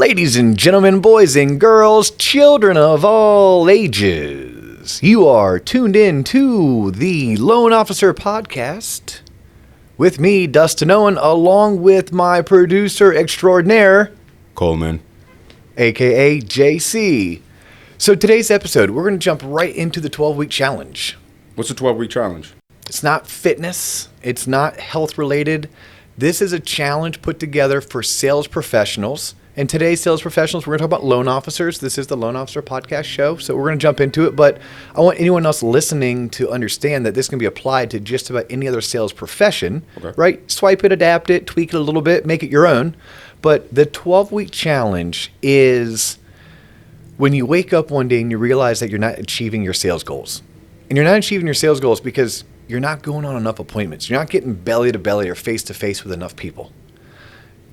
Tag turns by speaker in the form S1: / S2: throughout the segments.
S1: Ladies and gentlemen, boys and girls, children of all ages, you are tuned in to the Loan Officer Podcast with me, Dustin Owen, along with my producer extraordinaire,
S2: Coleman,
S1: aka JC. So today's episode, we're going to jump right into the 12-week challenge.
S2: What's the 12-week challenge?
S1: It's not fitness. It's not health related. This is a challenge put together for sales professionals. And today's sales professionals, we're going to talk about loan officers. This is the Loan Officer Podcast show, so we're going to jump into it. But I want anyone else listening to understand that this can be applied to just about any other sales profession, right? Swipe it, adapt it, tweak it a little bit, make it your own. But the 12-week challenge is when you wake up one day and you realize that you're not achieving your sales goals. And you're not achieving your sales goals because you're not going on enough appointments. You're not getting belly to belly or face to face with enough people.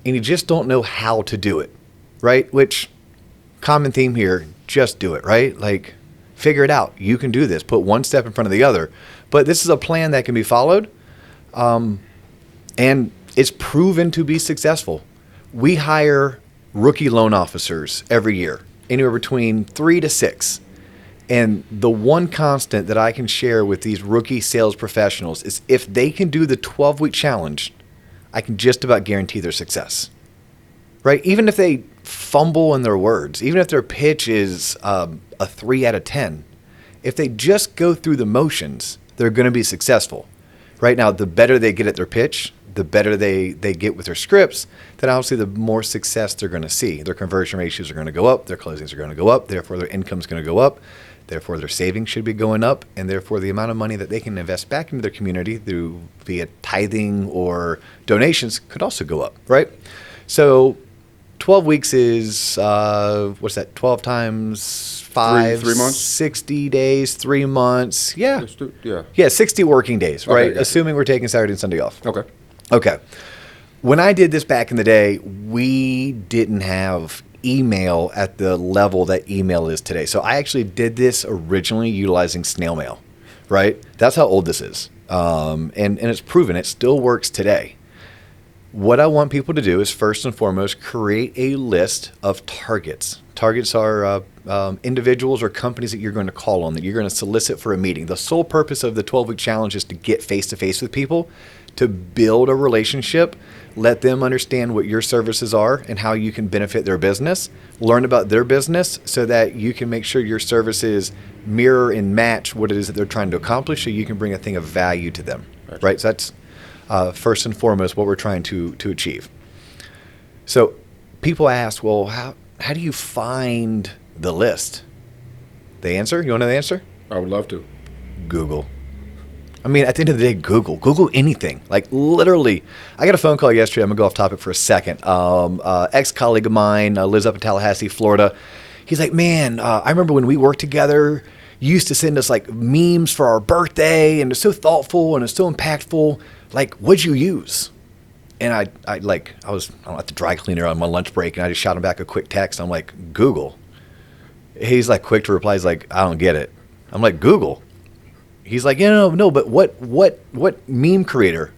S1: And you just don't know how to do it, right? Which, common theme here, just do it, right? Like, figure it out. You can do this. Put one step in front of the other. But this is a plan that can be followed, and it's proven to be successful. We hire rookie loan officers every year, anywhere between 3 to 6. And the one constant that I can share with these rookie sales professionals is if they can do the 12-week challenge, I can just about guarantee their success, right? Even if they fumble in their words, even if their pitch is a 3 out of 10, if they just go through the motions, they're going to be successful. Right now, the better they get at their pitch, the better they get with their scripts, then obviously the more success they're going to see. Their conversion ratios are going to go up, their closings are going to go up, therefore their income is going to go up, therefore their savings should be going up, and therefore the amount of money that they can invest back into their community through via tithing or donations could also go up, right? So 12 weeks is, what's that, 12 times 5?
S2: 3 months?
S1: 60 days, 3 months. Yeah.
S2: Yeah,
S1: 60 working days, right?
S2: Okay.
S1: Assuming we're taking Saturday and Sunday off.
S2: Okay.
S1: When I did this back in the day, we didn't have email at the level that email is today. So I actually did this originally utilizing snail mail, right? That's how old this is. And it's proven it still works today. What I want people to do is first and foremost create a list of targets. Targets are individuals or companies that you're going to call on, that you're going to solicit for a meeting. The sole purpose of the 12-week challenge is to get face-to-face with people, to build a relationship, let them understand what your services are and how you can benefit their business, learn about their business so that you can make sure your services mirror and match what it is that they're trying to accomplish so you can bring a thing of value to them, right? So that's first and foremost what we're trying to achieve. So people ask, well, how do you find the list? The answer? You want to know the answer?
S2: I would love to.
S1: Google. I mean, at the end of the day, Google anything. Like literally, I got a phone call yesterday. I'm gonna go off topic for a second. Ex-colleague of mine lives up in Tallahassee, Florida. He's like, man, I remember when we worked together, you used to send us like memes for our birthday, and it's so thoughtful and it's so impactful. Like, what'd you use? And I was at the dry cleaner on my lunch break, and I just shot him back a quick text. I'm like, Google. He's like quick to reply. He's like, I don't get it. I'm like, Google. He's like, no, but what meme creator?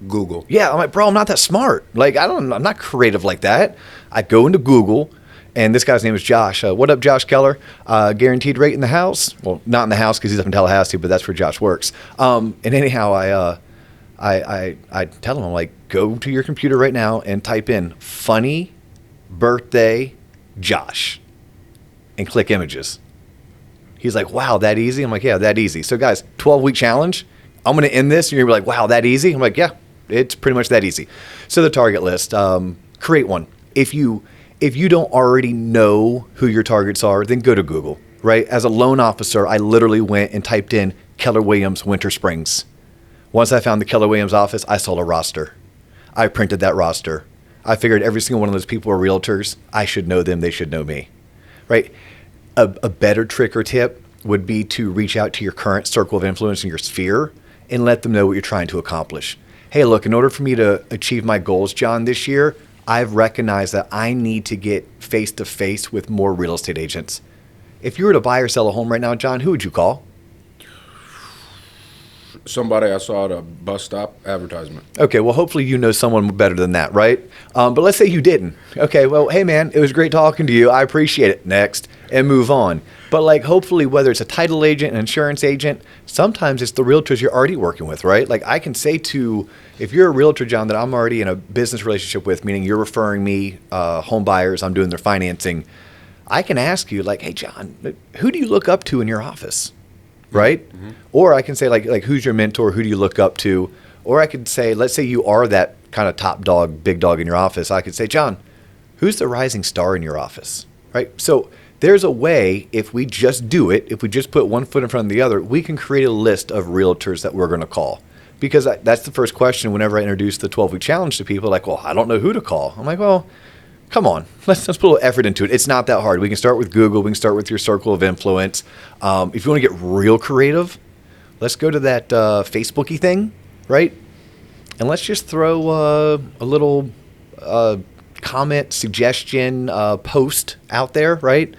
S2: Google.
S1: Yeah, I'm like, bro, I'm not that smart. Like, I'm not creative like that. I go into Google, and this guy's name is Josh. What up, Josh Keller? Guaranteed rate in the house. Well, not in the house because he's up in Tallahassee, but that's where Josh works. And anyhow, I tell him, I'm like, go to your computer right now and type in funny birthday Josh and click images. He's like, wow, that easy? I'm like, yeah, that easy. So guys, 12-week challenge. I'm going to end this. And you're going to be like, wow, that easy? I'm like, yeah, it's pretty much that easy. So the target list, create one. If you don't already know who your targets are, then go to Google, right? As a loan officer, I literally went and typed in Keller Williams Winter Springs. Once I found the Keller Williams office, I saw a roster. I printed that roster. I figured every single one of those people are realtors. I should know them. They should know me, right? A better trick or tip would be to reach out to your current circle of influence in your sphere and let them know what you're trying to accomplish. Hey, look, in order for me to achieve my goals, John, this year, I've recognized that I need to get face-to-face with more real estate agents. If you were to buy or sell a home right now, John, who would you call?
S2: Somebody I saw at a bus stop advertisement.
S1: Okay, well, hopefully you know someone better than that, right? But let's say you didn't. Okay, well, hey, man, it was great talking to you. I appreciate it. Next, and move on. But like, hopefully, whether it's a title agent, an insurance agent, sometimes it's the realtors you're already working with, right? Like I can say if you're a realtor, John, that I'm already in a business relationship with, meaning you're referring me home buyers, I'm doing their financing, I can ask you like, hey, John, who do you look up to in your office? Right? Mm-hmm. Or I can say like, who's your mentor? Who do you look up to? Or I could say, let's say you are that kind of top dog, big dog in your office. I could say, John, who's the rising star in your office? Right? So there's a way, if we just do it, if we just put one foot in front of the other, we can create a list of realtors that we're going to call. Because that's the first question whenever I introduce the 12-week challenge to people, like, well, I don't know who to call. I'm like, well, come on, let's put a little effort into it. It's not that hard. We can start with Google. We can start with your circle of influence. If you want to get real creative, let's go to that Facebooky thing, right? And let's just throw a little comment, suggestion, post out there, right?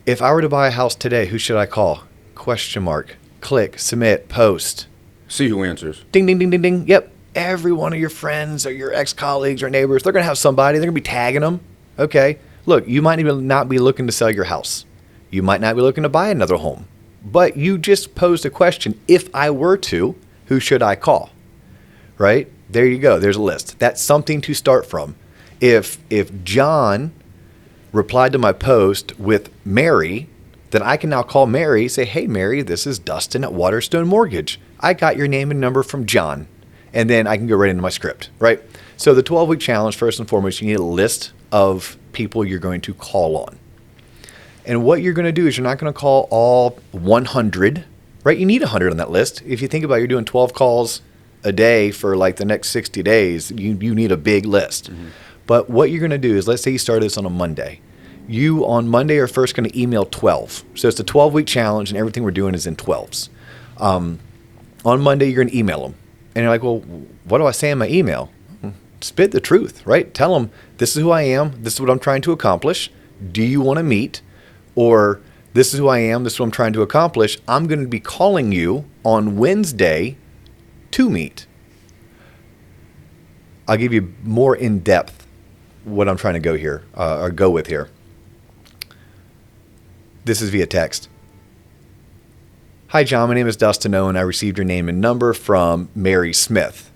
S1: If I were to buy a house today, who should I call? Question mark. Click, submit, post.
S2: See who answers.
S1: Ding, ding, ding, ding, ding. Yep. Every one of your friends or your ex-colleagues or neighbors, they're going to have somebody. They're going to be tagging them. Okay. Look, you might even not be looking to sell your house. You might not be looking to buy another home. But you just posed a question. If I were to, who should I call? Right? There you go. There's a list. That's something to start from. If John replied to my post with Mary, then I can now call Mary, say, hey, Mary, this is Dustin at Waterstone Mortgage. I got your name and number from John. And then I can go right into my script, right? So the 12-week challenge, first and foremost, you need a list of people you're going to call on. And what you're going to do is you're not going to call all 100, right? You need 100 on that list. If you think about it, you're doing 12 calls a day for like the next 60 days, you need a big list. Mm-hmm. But what you're going to do is, let's say you start this on a Monday. You on Monday are first going to email 12. So it's a 12-week challenge and everything we're doing is in 12s. On Monday, you're going to email them. And you're like, well, what do I say in my email? Spit the truth, right? Tell them, this is who I am. This is what I'm trying to accomplish. Do you want to meet? Or this is who I am. This is what I'm trying to accomplish. I'm going to be calling you on Wednesday to meet. I'll give you more in depth what I'm trying to go with here. This is via text. Hi, John. My name is Dustin Owen. I received your name and number from Mary Smith.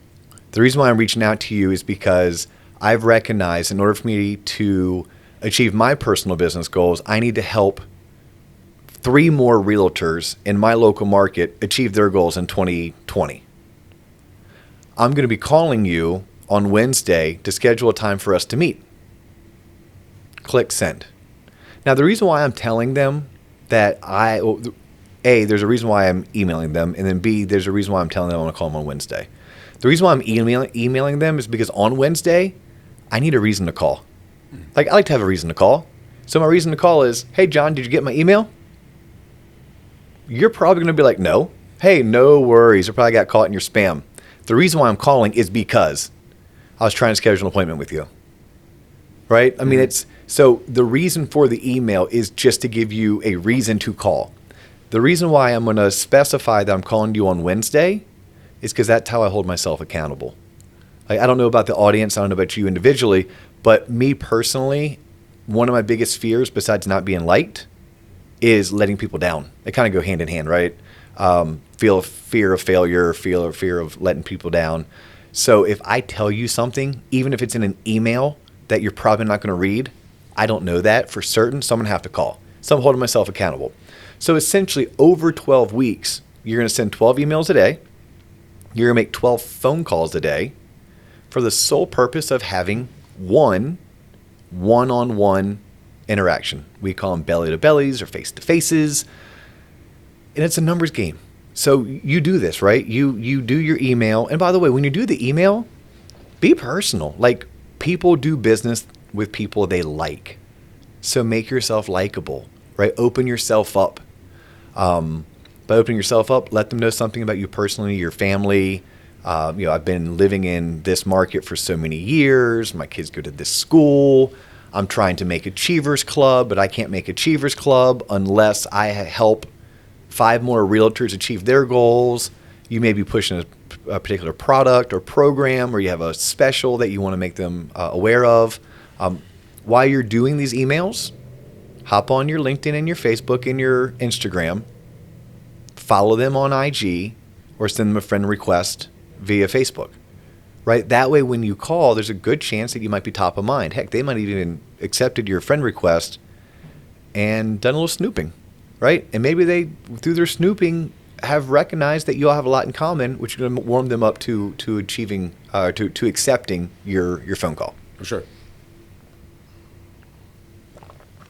S1: The reason why I'm reaching out to you is because I've recognized in order for me to achieve my personal business goals, I need to help 3 more realtors in my local market achieve their goals in 2020. I'm going to be calling you on Wednesday to schedule a time for us to meet. Click send. Now, the reason why I'm telling them that A, there's a reason why I'm emailing them, and then B, there's a reason why I'm telling them I want to call them on Wednesday. The reason why I'm emailing them is because on Wednesday, I need a reason to call. Like, I like to have a reason to call. So my reason to call is, hey, John, did you get my email? You're probably going to be like, no. Hey, no worries. I probably got caught in your spam. The reason why I'm calling is because I was trying to schedule an appointment with you. Right? I mean, so the reason for the email is just to give you a reason to call. The reason why I'm going to specify that I'm calling you on Wednesday is because that's how I hold myself accountable. Like, I don't know about the audience. I don't know about you individually. But me personally, one of my biggest fears, besides not being liked, is letting people down. They kind of go hand in hand, right? Feel fear of failure, fear of letting people down. So if I tell you something, even if it's in an email that you're probably not going to read, I don't know that for certain, so I'm going to have to call. So I'm holding myself accountable. So essentially, over 12 weeks, you're going to send 12 emails a day. You're going to make 12 phone calls a day for the sole purpose of having one-on-one interaction. We call them belly-to-bellies or face-to-faces. And it's a numbers game. So you do this, right? You do your email. And by the way, when you do the email, be personal. Like, people do business with people they like. So make yourself likable, right? Open yourself up. By opening yourself up, let them know something about you personally, your family. I've been living in this market for so many years. My kids go to this school. I'm trying to make Achievers Club, but I can't make Achievers Club unless I help 5 more realtors achieve their goals. You may be pushing a particular product or program, or you have a special that you want to make them aware of. While you're doing these emails, hop on your LinkedIn and your Facebook and your Instagram, follow them on IG, or send them a friend request via Facebook. Right? That way, when you call, there's a good chance that you might be top of mind. Heck, they might have even accepted your friend request and done a little snooping, right? And maybe they, through their snooping, have recognized that you all have a lot in common, which is going to warm them up to achieving, to accepting your phone call.
S2: For sure.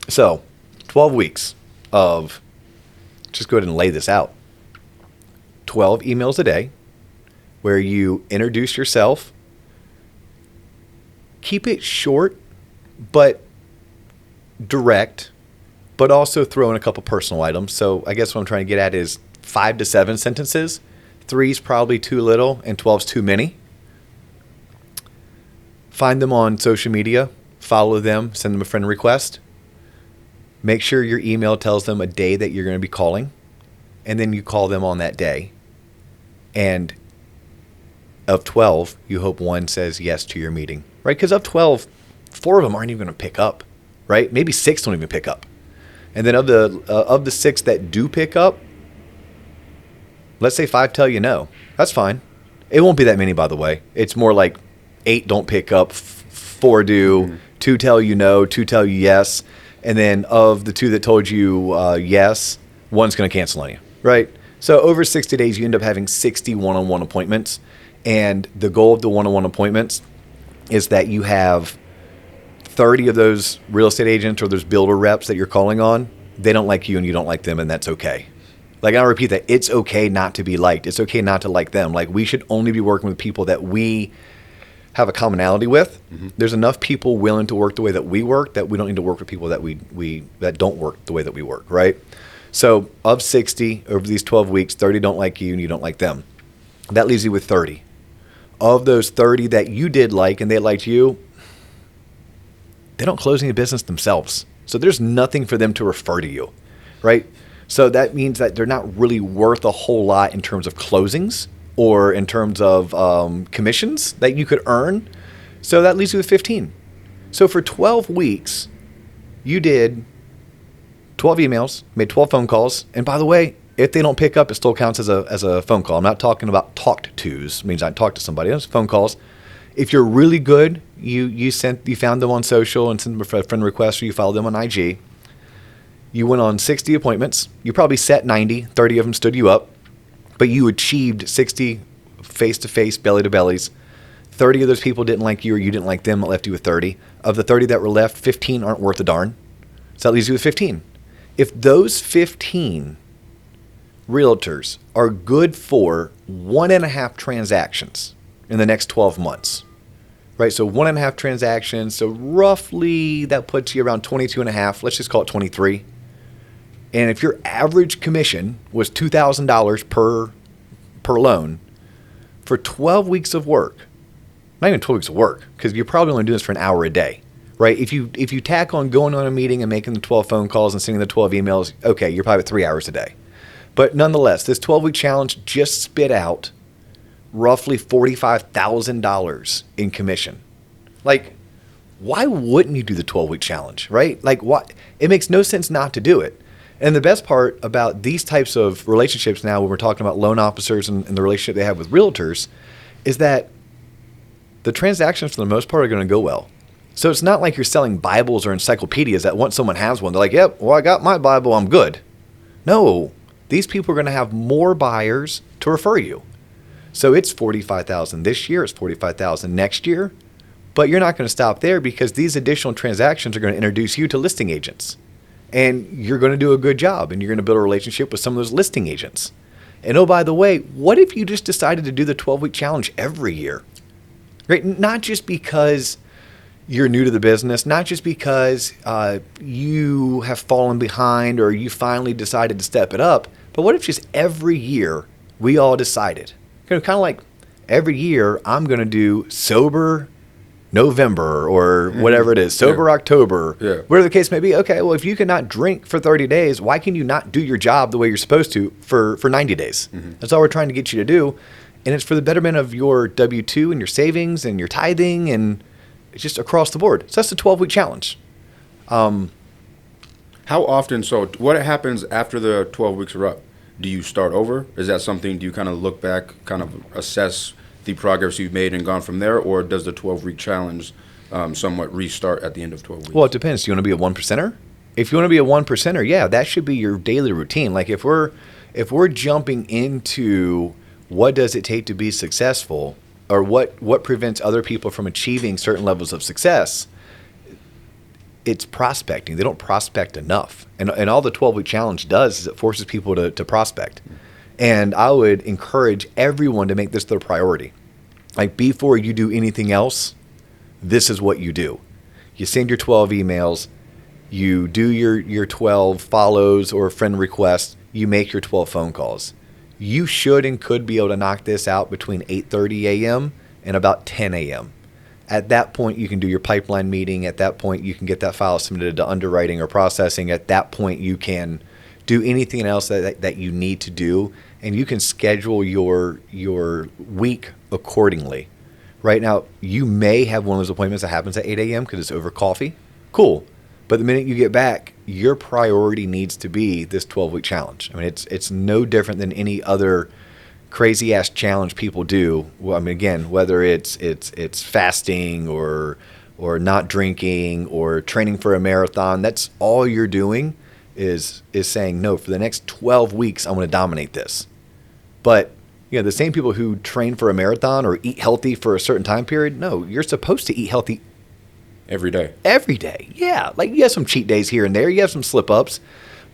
S1: So, 12 weeks of, just go ahead and lay this out. 12 emails a day, where you introduce yourself. Keep it short, but direct, but also throw in a couple personal items. So I guess what I'm trying to get at is 5 to 7 sentences. 3's probably too little, and 12's too many. Find them on social media, follow them, send them a friend request. Make sure your email tells them a day that you're going to be calling, and then you call them on that day. And of 12, you hope one says yes to your meeting, right? Because of 12, 4 of them aren't even going to pick up, right? Maybe 6 don't even pick up. And then of the 6 that do pick up, let's say 5 tell you no. That's fine. It won't be that many, by the way. It's more like 8 don't pick up, 4 do, 2 tell you no, 2 tell you yes. And then of the 2 that told you yes, 1's going to cancel on you, right? So over 60 days, you end up having 60 one-on-one appointments. And the goal of the one-on-one appointments is that you have 30 of those real estate agents or those builder reps that you're calling on. They don't like you and you don't like them, and that's okay. Like, I'll repeat that. It's okay not to be liked. It's okay not to like them. Like, we should only be working with people that we have a commonality with. Mm-hmm. There's enough people willing to work the way that we work that we don't need to work with people that that don't work the way that we work, right? So of 60 over these 12 weeks, 30 don't like you and you don't like them. That leaves you with 30. Of those 30 that you did like and they liked you, they don't close any business themselves. So there's nothing for them to refer to you, right? So that means that they're not really worth a whole lot in terms of closings or in terms of commissions that you could earn. So that leaves you with 15. So for 12 weeks, you did 12 emails, made 12 phone calls. And by the way, if they don't pick up, it still counts as a phone call. I'm not talking about talked tos. It means I talked to somebody. It's phone calls. If you're really good, you found them on social and sent them a friend request, or you followed them on IG. You went on 60 appointments. You probably set 90. 30 of them stood you up. But you achieved 60 face-to-face, belly-to-bellies. 30 of those people didn't like you or you didn't like them. It left you with 30. Of the 30 that were left, 15 aren't worth a darn. So that leaves you with 15. If those 15 realtors are good for 1.5 transactions in the next 12 months, right? So 1.5 transactions. So roughly that puts you around 22.5. Let's just call it 23. And if your average commission was $2,000 per loan for 12 weeks of work, not even 12 weeks of work, because you're probably only doing this for an hour a day, right? If you tack on going on a meeting and making the 12 phone calls and sending the 12 emails, okay, you're probably at 3 hours a day. But nonetheless, this 12-week challenge just spit out roughly $45,000 in commission. Like, why wouldn't you do the 12-week challenge, right? Like, why? It makes no sense not to do it. And the best part about these types of relationships now, when we're talking about loan officers and the relationship they have with realtors, is that the transactions for the most part are going to go well. So it's not like you're selling Bibles or encyclopedias that once someone has one, they're like, yep, well, I got my Bible, I'm good. No, these people are going to have more buyers to refer you. So it's $45,000 this year, it's $45,000 next year, but you're not going to stop there because these additional transactions are going to introduce you to listing agents. And you're going to do a good job and you're going to build a relationship with some of those listing agents. And oh, by the way, what if you just decided to do the 12-week challenge every year? Right? Not just because you're new to the business, not just because you have fallen behind or you finally decided to step it up, but what if just every year we all decided, kind of like every year I'm going to do sober November or whatever it is, sober October, whatever the case may be. Okay, well, if you cannot drink for 30 days, why can you not do your job the way you're supposed to for 90 days? That's all we're trying to get you to do. And it's for the betterment of your W-2 and your savings and your tithing, and it's just across the board. So that's the 12-week challenge.
S2: How often, so what happens after the 12 weeks are up? Do you start over? Is that something, do you kind of look back, kind of assess the progress you've made and gone from there, or does the 12-week challenge somewhat restart at the end of 12 weeks?
S1: Well, it depends. Do you want to be a 1%er? If you want to be a 1%er, yeah, that should be your daily routine. Like if we're jumping into what does it take to be successful, or what prevents other people from achieving certain levels of success, it's prospecting. They don't prospect enough. And all the 12-week challenge does is it forces people to prospect. And I would encourage everyone to make this their priority. Like before you do anything else, this is what you do. You send your 12 emails, you do your 12 follows or friend requests, you make your 12 phone calls. You should and could be able to knock this out between 8:30 a.m. and about 10 a.m. At that point, you can do your pipeline meeting. At that point, you can get that file submitted to underwriting or processing. At that point, you can do anything else that you need to do, and you can schedule your week accordingly. Right now, you may have one of those appointments that happens at 8 a.m. because it's over coffee. Cool. But the minute you get back, your priority needs to be this 12-week challenge. I mean, it's no different than any other crazy-ass challenge people do. Well, I mean, again, whether it's fasting or not drinking or training for a marathon, that's all you're doing is saying, no, for the next 12 weeks, I'm going to dominate this. But the same people who train for a marathon or eat healthy for a certain time period, no, you're supposed to eat healthy
S2: every day.
S1: Every day, yeah. Like you have some cheat days here and there, you have some slip-ups,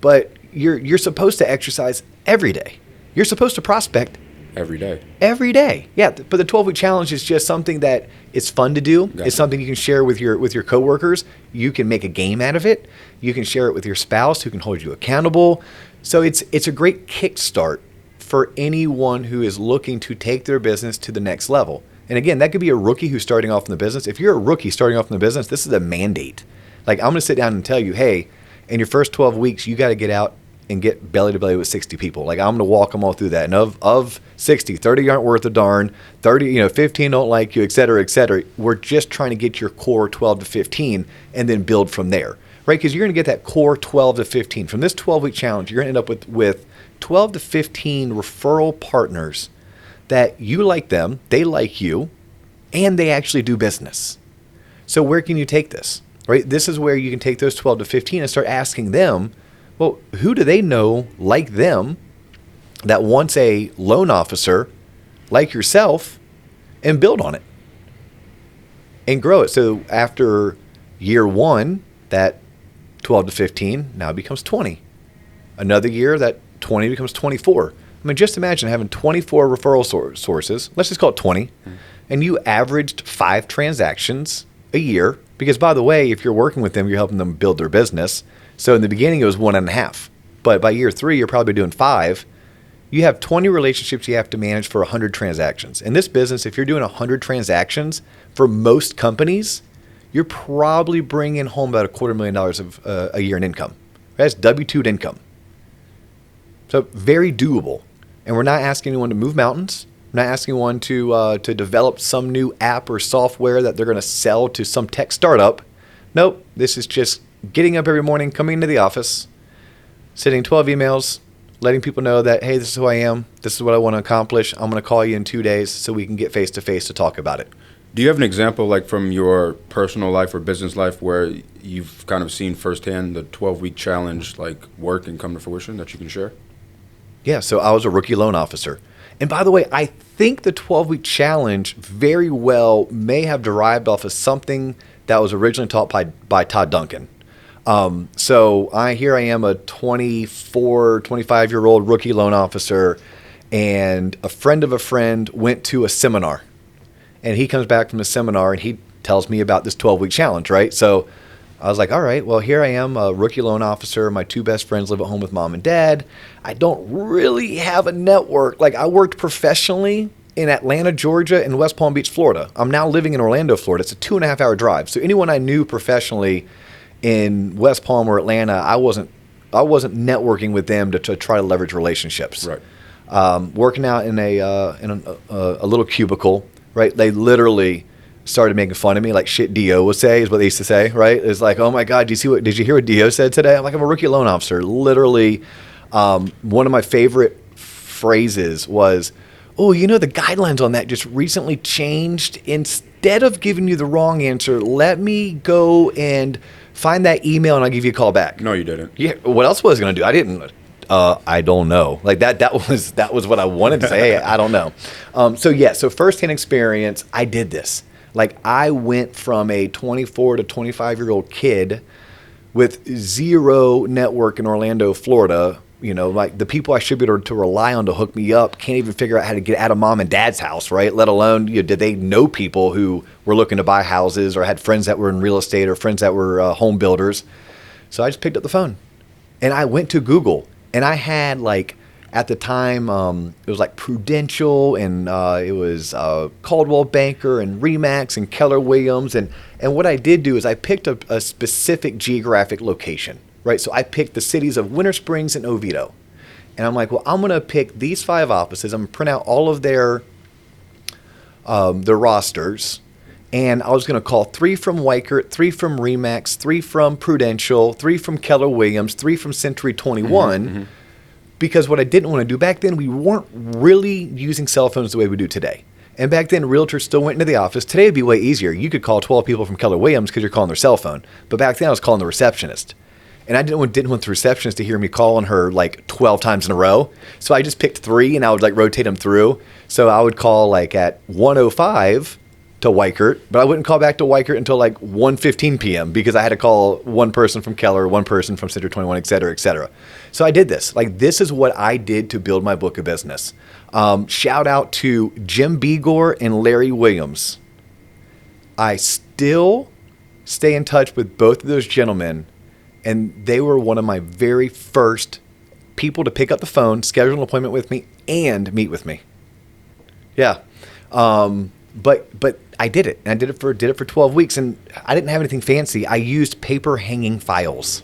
S1: but you're supposed to exercise every day. You're supposed to prospect
S2: every day.
S1: Every day, yeah. But the 12-week challenge is just something that it's fun to do. Gotcha. It's something you can share with your coworkers. You can make a game out of it. You can share it with your spouse who can hold you accountable. So it's a great kickstart for anyone who is looking to take their business to the next level. And again, that could be a rookie who's starting off in the business. If you're a rookie starting off in the business, this is a mandate. Like I'm going to sit down and tell you, hey, in your first 12 weeks, you got to get out and get belly to belly with 60 people. Like I'm going to walk them all through that. And of 60, 30 aren't worth a darn, 30, 15 don't like you, et cetera, et cetera. We're just trying to get your core 12 to 15 and then build from there, right? Because you're going to get that core 12 to 15. From this 12-week challenge, you're going to end up with 12 to 15 referral partners that you like them, they like you, and they actually do business. So where can you take this, right? This is where you can take those 12 to 15 and start asking them, well, who do they know like them that wants a loan officer like yourself, and build on it and grow it. So after year one, that 12 to 15 now becomes 20. Another year, that 20 becomes 24. I mean, just imagine having 24 referral sources. Let's just call it 20. And you averaged 5 transactions a year. Because, by the way, if you're working with them, you're helping them build their business. So in the beginning, it was 1.5. But by year 3, you're probably doing 5. You have 20 relationships you have to manage for 100 transactions. In this business, if you're doing 100 transactions, for most companies, you're probably bringing home about $250,000 of a year in income. That's W-2 income. So very doable. And we're not asking anyone to move mountains. We're not asking anyone to develop some new app or software that they're going to sell to some tech startup. Nope. This is just getting up every morning, coming into the office, sending 12 emails, letting people know that, hey, this is who I am. This is what I want to accomplish. I'm going to call you in 2 days so we can get face-to-face to talk about it.
S2: Do you have an example, like from your personal life or business life, where you've kind of seen firsthand the 12-week challenge like work and come to fruition that you can share?
S1: Yeah, so I was a rookie loan officer. And by the way, I think the 12-week challenge very well may have derived off of something that was originally taught by Todd Duncan. So here I am, a 24, 25-year-old rookie loan officer, and a friend of a friend went to a seminar. And he comes back from the seminar and he tells me about this 12-week challenge, right? So I was like, all right, well, here I am, a rookie loan officer. My 2 best friends live at home with mom and dad. I don't really have a network. Like, I worked professionally in Atlanta, Georgia, and West Palm Beach, Florida. I'm now living in Orlando, Florida. It's a 2.5-hour drive. So anyone I knew professionally in West Palm or Atlanta, I wasn't networking with them to try to leverage relationships.
S2: Right.
S1: Working out in a little cubicle, right? They literally started making fun of me, like shit Dio would say, is what they used to say, right? It's like, oh my God, did you hear what Dio said today? I'm like, I'm a rookie loan officer. Literally, one of my favorite phrases was, oh, the guidelines on that just recently changed. Instead of giving you the wrong answer, let me go and find that email and I'll give you a call back.
S2: No, you didn't.
S1: Yeah. What else was I going to do? I didn't. I don't know. Like that was what I wanted to say. Hey, I don't know. So firsthand experience, I did this. Like I went from a 24 to 25-year-old kid with zero network in Orlando, Florida. Like the people I should be able to rely on to hook me up can't even figure out how to get out of mom and dad's house, right? Let alone, did they know people who were looking to buy houses or had friends that were in real estate or friends that were home builders. So I just picked up the phone and I went to Google and I had at the time, it was like Prudential and it was Coldwell Banker and Remax and Keller Williams. And what I did do is I picked a specific geographic location. Right, so I picked the cities of Winter Springs and Oviedo. And I'm like, well, I'm going to pick these 5 offices. I'm going to print out all of their rosters. And I was going to call 3 from Weichert, 3 from Remax, 3 from Prudential, 3 from Keller Williams, 3 from Century 21. Mm-hmm. Because what I didn't want to do back then, we weren't really using cell phones the way we do today. And back then, realtors still went into the office. Today, it'd be way easier. You could call 12 people from Keller Williams because you're calling their cell phone. But back then, I was calling the receptionist. And I didn't want the receptionist to hear me calling her 12 times in a row. So I just picked 3 and I would rotate them through. So I would call at 1:05 to Weichert, but I wouldn't call back to Weichert until 1:15 p.m. because I had to call one person from Keller, one person from Century 21, et cetera, et cetera. So I did this. This is what I did to build my book of business. Shout out to Jim Begor and Larry Williams. I still stay in touch with both of those gentlemen. And they were one of my very first people to pick up the phone, schedule an appointment with me, and meet with me. Yeah, but I did it, and I did it for 12 weeks, and I didn't have anything fancy. I used paper hanging files.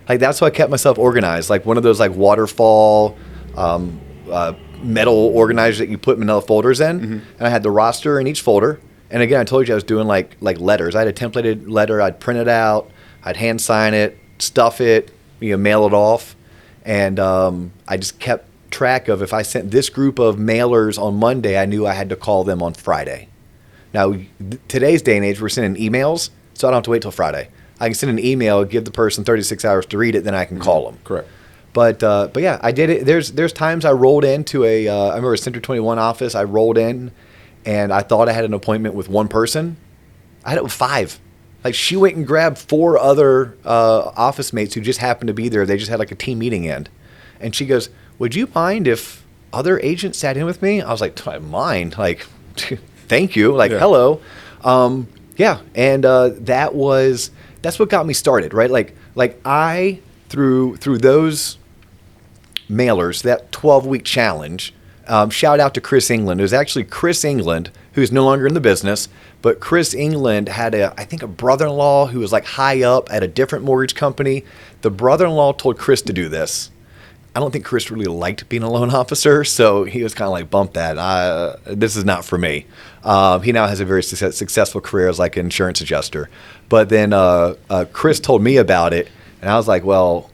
S1: That's how I kept myself organized. One of those waterfall metal organizers that you put manila folders in, mm-hmm. And I had the roster in each folder. And again, I told you I was doing like letters. I had a templated letter. I'd print it out. I'd hand sign it, stuff it, mail it off. And I just kept track of if I sent this group of mailers on Monday, I knew I had to call them on Friday. Now, today's day and age, we're sending emails, so I don't have to wait till Friday. I can send an email, give the person 36 hours to read it, then I can call them.
S2: Correct.
S1: But yeah, I did it. There's times I rolled into I remember a Century 21 office. I rolled in, and I thought I had an appointment with one person. I had it with 5. She went and grabbed 4 other office mates who just happened to be there. They just had a team meeting in. And she goes, would you mind if other agents sat in with me? I was like, do I mind? Thank you. Yeah. Hello. Yeah. And that's what got me started, right? I, through those mailers, that 12-week challenge, shout out to Chris England. It was actually Chris England, who's no longer in the business, but Chris England had I think a brother-in-law who was high up at a different mortgage company. The brother-in-law told Chris to do this. I don't think Chris really liked being a loan officer, so he was kind of bump that. This is not for me. He now has a very successful career as an insurance adjuster. But then Chris told me about it, and I was like, well,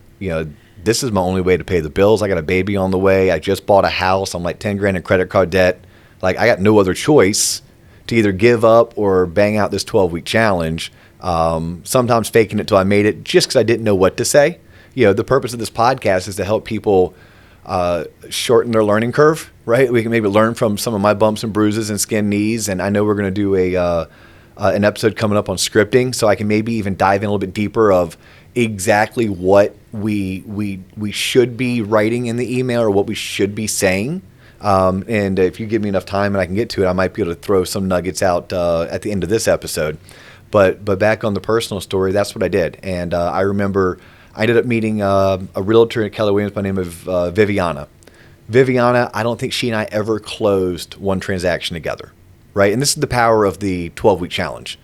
S1: this is my only way to pay the bills. I got a baby on the way. I just bought a house. I'm $10,000 in credit card debt. I got no other choice to either give up or bang out this 12-week challenge. Sometimes faking it till I made it just because I didn't know what to say. The purpose of this podcast is to help people shorten their learning curve, right? We can maybe learn from some of my bumps and bruises and skinned knees. And I know we're going to do an episode coming up on scripting, so I can maybe even dive in a little bit deeper of exactly what we should be writing in the email or what we should be saying. And if you give me enough time and I can get to it, I might be able to throw some nuggets out at the end of this episode. But back on the personal story, that's what I did. And I remember I ended up meeting a realtor at Keller Williams by the name of Viviana. Viviana, I don't think she and I ever closed one transaction together, right? And this is the power of the 12-week challenge.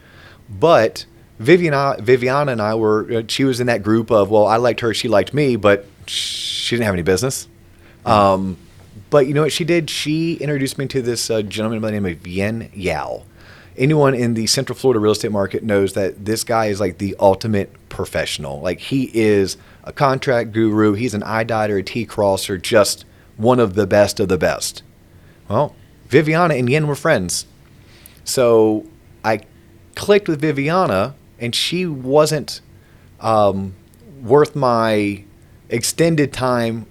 S1: But Viviana and I she was in that group of, well, I liked her, she liked me, but she didn't have any business. But you know what she did? She introduced me to this gentleman by the name of Yen Yao. Anyone in the Central Florida real estate market knows that this guy is like the ultimate professional. Like, he is a contract guru. He's an I-dotter, a T-crosser, just one of the best of the best. Well, Viviana and Yen were friends. So I clicked with Viviana, and she wasn't worth my extended time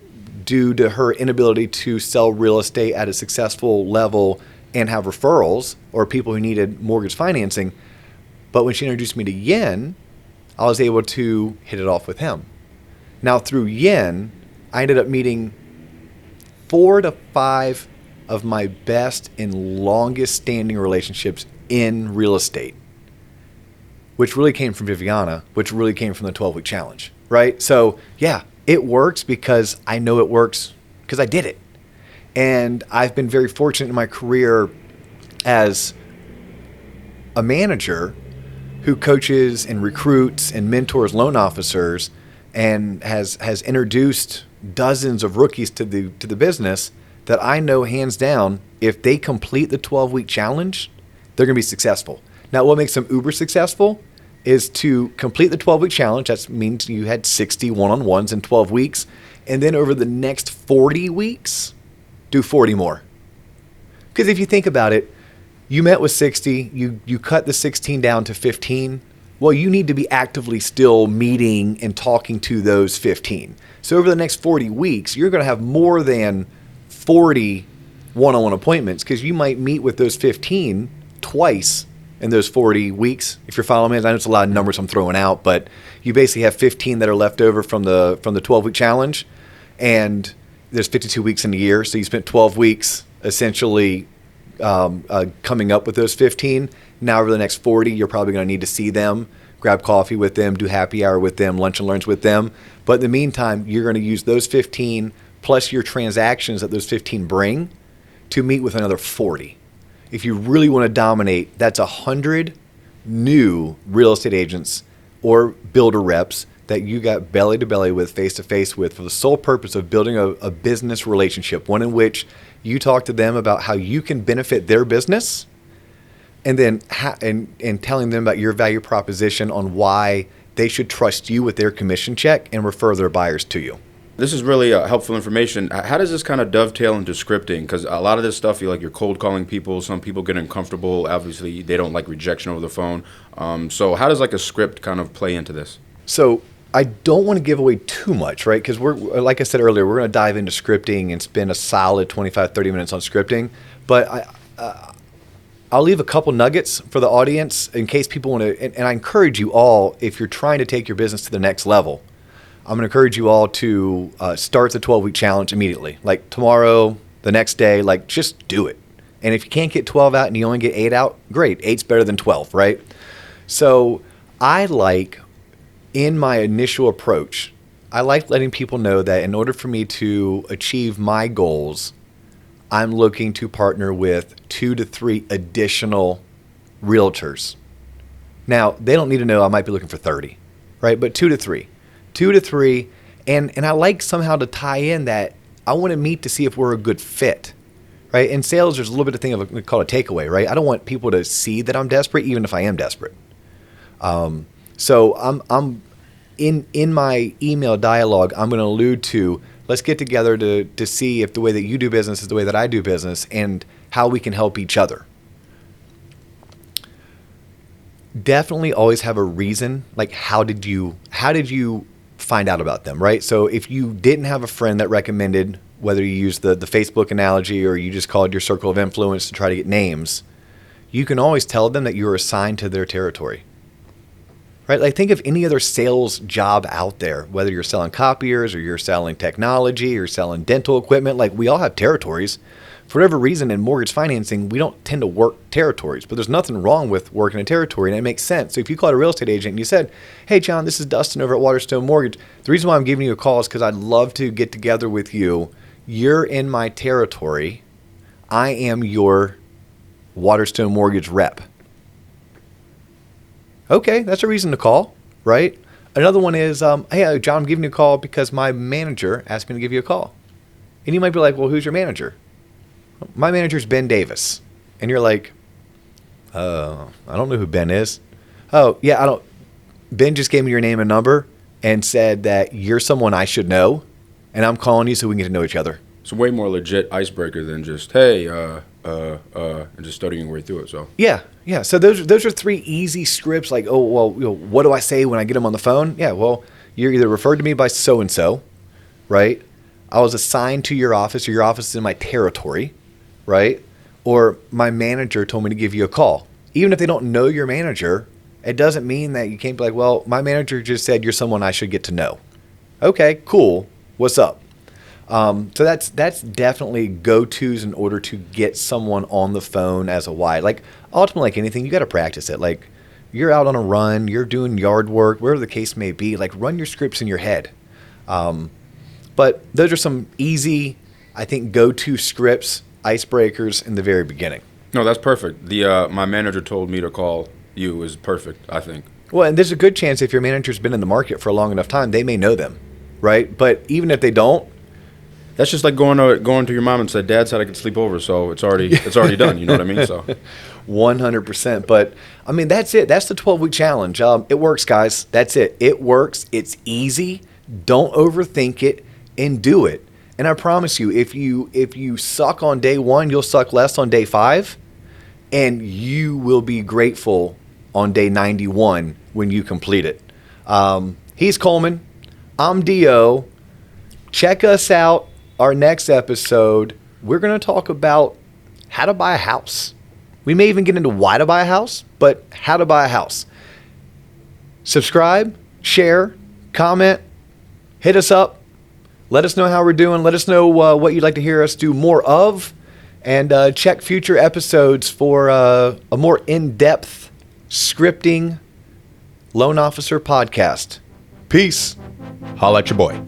S1: due to her inability to sell real estate at a successful level and have referrals or people who needed mortgage financing. But when she introduced me to Yen, I was able to hit it off with him. Now, through Yen, I ended up meeting 4 to 5 of my best and longest standing relationships in real estate, which really came from Viviana, which really came from the 12-week challenge, right? So yeah, it works because I know it works because I did it. And I've been very fortunate in my career as a manager who coaches and recruits and mentors loan officers and has introduced dozens of rookies to the business, that I know hands down, if they complete the 12-week challenge, they're going to be successful. Now, what makes them uber successful is to complete the 12-week challenge. That means you had 60 one-on-ones in 12 weeks. And then over the next 40 weeks, do 40 more. Because if you think about it, you met with 60, you cut the 16 down to 15. Well, you need to be actively still meeting and talking to those 15. So over the next 40 weeks, you're going to have more than 40 one-on-one appointments, because you might meet with those 15 twice in those 40 weeks. If you're following me, I know it's a lot of numbers I'm throwing out, but you basically have 15 that are left over from the 12-week challenge, and there's 52 weeks in a year, so you spent 12 weeks essentially coming up with those 15. Now over the next 40, you're probably going to need to see them, grab coffee with them, do happy hour with them, lunch and learns with them. But in the meantime, you're going to use those 15 plus your transactions that those 15 bring to meet with another 40. If you really want to dominate, that's 100 new real estate agents or builder reps that you got belly to belly with, face to face with, for the sole purpose of building a business relationship, one in which you talk to them about how you can benefit their business, and then and telling them about your value proposition on why they should trust you with their commission check and refer their buyers to you.
S2: This is really helpful information. How does this kind of dovetail into scripting? Because a lot of this stuff, you're cold calling people. Some people get uncomfortable. Obviously, they don't like rejection over the phone. So how does like a script kind of play into this?
S1: So I don't want to give away too much, right? Because we're, like I said earlier, we're going to dive into scripting and spend a solid 25, 30 minutes on scripting. But I'll leave a couple nuggets for the audience in case people want to, and I encourage you all, if you're trying to take your business to the next level, I'm going to encourage you all to start the 12-week challenge immediately. Like tomorrow, the next day, like just do it. And if you can't get 12 out and you only get 8 out, great. 8's better than 12, right? So in my initial approach, I like letting people know that in order for me to achieve my goals, I'm looking to partner with 2 to 3 additional realtors. Now, they don't need to know I might be looking for 30, right? But 2 to 3. 2 to 3, and I like somehow to tie in that I want to meet to see if we're a good fit, right? In sales, there's a little bit of thing of called a takeaway, right? I don't want people to see that I'm desperate, even if I am desperate. So I'm in my email dialogue, I'm going to allude to, let's get together to see if the way that you do business is the way that I do business and how we can help each other. Definitely always have a reason, like how did you find out about them, right? So if you didn't have a friend that recommended, whether you use the Facebook analogy or you just called your circle of influence to try to get names, you can always tell them that you're assigned to their territory, right? Like think of any other sales job out there, whether you're selling copiers or you're selling technology or selling dental equipment, like we all have territories. For whatever reason, in mortgage financing, we don't tend to work territories, but there's nothing wrong with working a territory, and it makes sense. So if you called a real estate agent and you said, hey, John, this is Dustin over at Waterstone Mortgage. The reason why I'm giving you a call is because I'd love to get together with you, you're in my territory. I am your Waterstone Mortgage rep. Okay, that's a reason to call, right? Another one is, hey, John, I'm giving you a call because my manager asked me to give you a call. And you might be like, well, who's your manager? My manager's Ben Davis. And you're like, I don't know who Ben is. Oh, yeah, I don't. Ben just gave me your name and number and said that you're someone I should know, and I'm calling you so we can get to know each other.
S2: It's a way more legit icebreaker than just, hey, and just studying your way through it. So
S1: Yeah. So those are three easy scripts. Like, oh, well, what do I say when I get them on the phone? Yeah, well, you're either referred to me by so and so, right? I was assigned to your office, or your office is in my territory, right? Or my manager told me to give you a call. Even if they don't know your manager, it doesn't mean that you can't be like, well, my manager just said you're someone I should get to know. Okay, cool. What's up? So that's definitely go-tos in order to get someone on the phone as a why. Like, ultimately, like anything, you got to practice it. Like, you're out on a run, you're doing yard work, wherever the case may be. Like, run your scripts in your head. But those are some easy, I think, go-to scripts, icebreakers in the very beginning.
S2: no, that's perfect. The my manager told me to call you is perfect, I think.
S1: Well, and there's a good chance if your manager's been in the market for a long enough time, they may know them, right? But even if they don't,
S2: That's just like going to your mom and said, Dad said I could sleep over, so it's already done. You know what I mean? So
S1: 100%. But I mean, that's it. That's the 12-week challenge. It works, guys. That's it. It works. It's easy. Don't overthink it and do it. And I promise you, if you suck on day 1, you'll suck less on day 5, and you will be grateful on day 91 when you complete it. He's Coleman. I'm Dio. Check us out. Our next episode, we're going to talk about how to buy a house. We may even get into why to buy a house, but how to buy a house. Subscribe, share, comment, hit us up. Let us know how we're doing. Let us know what you'd like to hear us do more of. And check future episodes for a more in-depth scripting loan officer podcast. Peace.
S2: holla at your boy.